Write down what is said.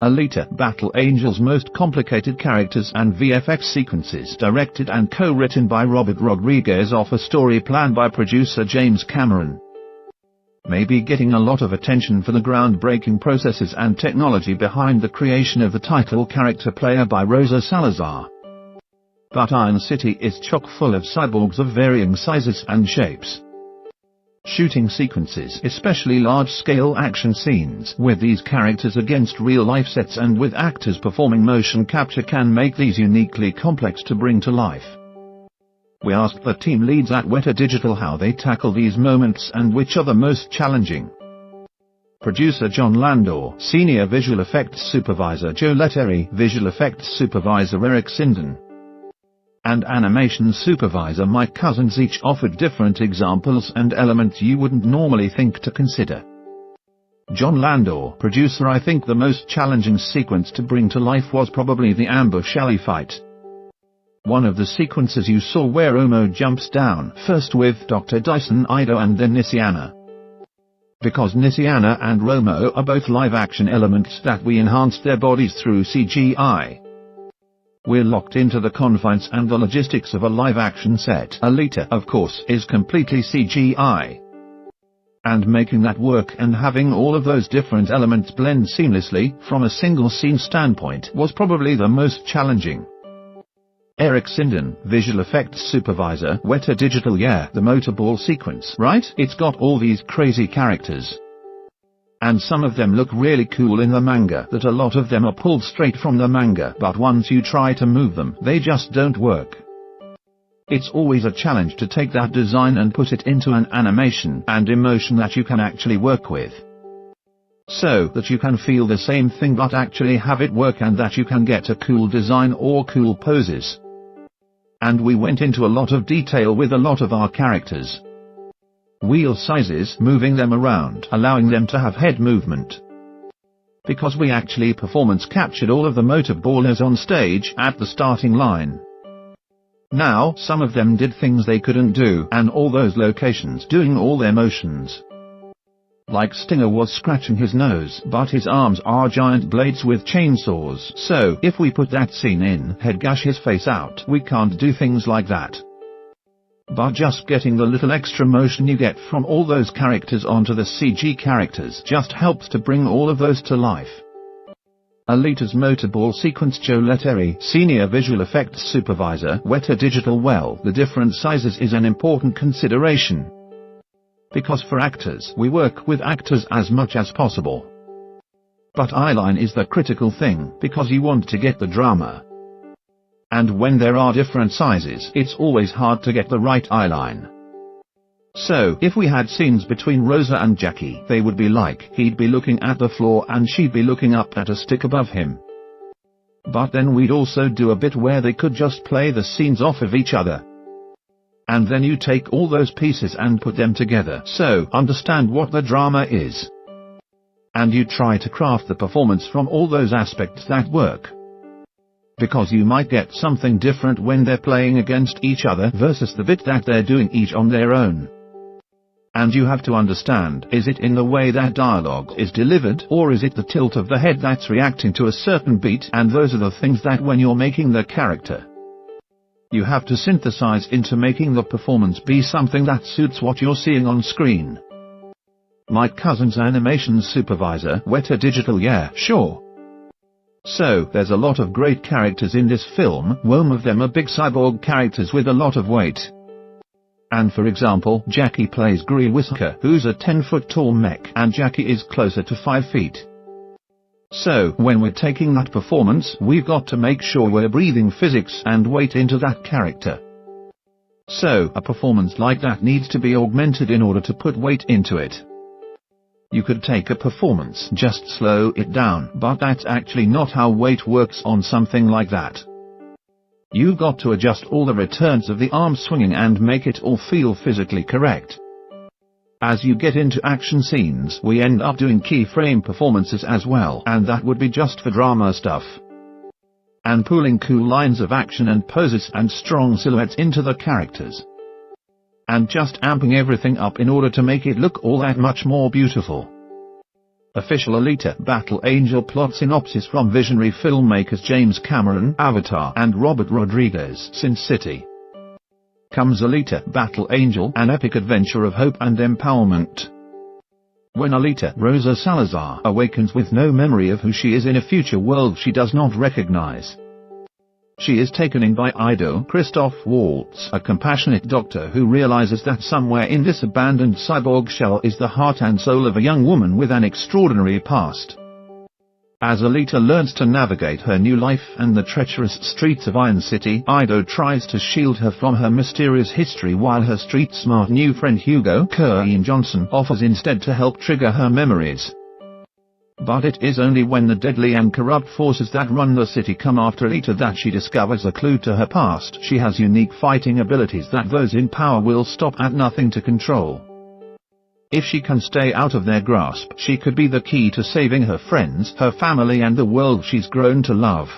Alita, Battle Angel's most complicated characters and VFX sequences directed and co-written by Robert Rodriguez off a story planned by producer James Cameron. Maybe getting a lot of attention for the groundbreaking processes and technology behind the creation of the title character player by Rosa Salazar. But Iron City is chock full of cyborgs of varying sizes and shapes. Shooting sequences, especially large-scale action scenes with these characters against real-life sets and with actors performing motion capture, can make these uniquely complex to bring to life. We asked the team leads at Weta Digital how they tackle these moments and which are the most challenging. Producer John Landor, Senior Visual Effects Supervisor Joe Letteri, Visual Effects Supervisor Eric Sinden, and Animation Supervisor Mike Cousins each offered different examples and elements you wouldn't normally think to consider. John Landor, producer: I think the most challenging sequence to bring to life was probably the ambush alley fight. One of the sequences you saw where Omo jumps down, first with Dr. Dyson Ido and then Nisiana. Because Nisiana and Romo are both live-action elements that we enhanced their bodies through CGI. We're locked into the confines and the logistics of a live-action set. Alita, of course, is completely CGI. And making that work and having all of those different elements blend seamlessly from a single scene standpoint was probably the most challenging. Eric Sinden, Visual Effects Supervisor, Weta Digital. Yeah, the motorball sequence, right? It's got all these crazy characters. And some of them look really cool in the manga, that a lot of them are pulled straight from the manga, but once you try to move them, they just don't work. It's always a challenge to take that design and put it into an animation and emotion that you can actually work with. So that you can feel the same thing but actually have it work, and that you can get a cool design or cool poses. And we went into a lot of detail with a lot of our characters. Wheel sizes, moving them around, allowing them to have head movement. Because we actually performance captured all of the motorballers on stage at the starting line. Now, some of them did things they couldn't do, and all those locations doing all their motions. Like Stinger was scratching his nose, but his arms are giant blades with chainsaws, so if we put that scene in, he'd gash his face out. We can't do things like that. But just getting the little extra motion you get from all those characters onto the CG characters just helps to bring all of those to life. Alita's motorball sequence. Joe Letteri, Senior Visual Effects Supervisor, Weta Digital. Well, the different sizes is an important consideration. Because for actors, we work with actors as much as possible. But eyeline is the critical thing, because you want to get the drama. And when there are different sizes, it's always hard to get the right eyeline. So, if we had scenes between Rosa and Jackie, they would be like, he'd be looking at the floor and she'd be looking up at a stick above him. But then we'd also do a bit where they could just play the scenes off of each other. And then you take all those pieces and put them together, so understand what the drama is. And you try to craft the performance from all those aspects that work. Because you might get something different when they're playing against each other versus the bit that they're doing each on their own. And you have to understand, is it in the way that dialogue is delivered, or is it the tilt of the head that's reacting to a certain beat? And those are the things that when you're making the character, you have to synthesize into making the performance be something that suits what you're seeing on screen. Mike Cousins, Animation Supervisor, Weta Digital. Yeah, sure. So, there's a lot of great characters in this film. Most of them are big cyborg characters with a lot of weight. And for example, Jackie plays Gri Whisker, who's a 10-foot-tall mech, and Jackie is closer to 5 feet. So, when we're taking that performance, we've got to make sure we're breathing physics and weight into that character. So, a performance like that needs to be augmented in order to put weight into it. You could take a performance, just slow it down, but that's actually not how weight works on something like that. You've got to adjust all the returns of the arm swinging and make it all feel physically correct. As you get into action scenes, we end up doing keyframe performances as well, and that would be just for drama stuff. And pulling cool lines of action and poses and strong silhouettes into the characters. And just amping everything up in order to make it look all that much more beautiful. Official Alita Battle Angel plot synopsis from visionary filmmakers James Cameron, Avatar, and Robert Rodriguez, Sin City. Comes Alita Battle Angel, an epic adventure of hope and empowerment. When Alita Rosa Salazar awakens with no memory of who she is in a future world she does not recognize, she is taken in by Ido Christoph Waltz, a compassionate doctor who realizes that somewhere in this abandoned cyborg shell is the heart and soul of a young woman with an extraordinary past. As Alita learns to navigate her new life and the treacherous streets of Iron City, Ido tries to shield her from her mysterious history while her street-smart new friend Hugo Kerwin Johnson offers instead to help trigger her memories. But it is only when the deadly and corrupt forces that run the city come after Alita that she discovers a clue to her past. She has unique fighting abilities that those in power will stop at nothing to control. If she can stay out of their grasp, she could be the key to saving her friends, her family and the world she's grown to love.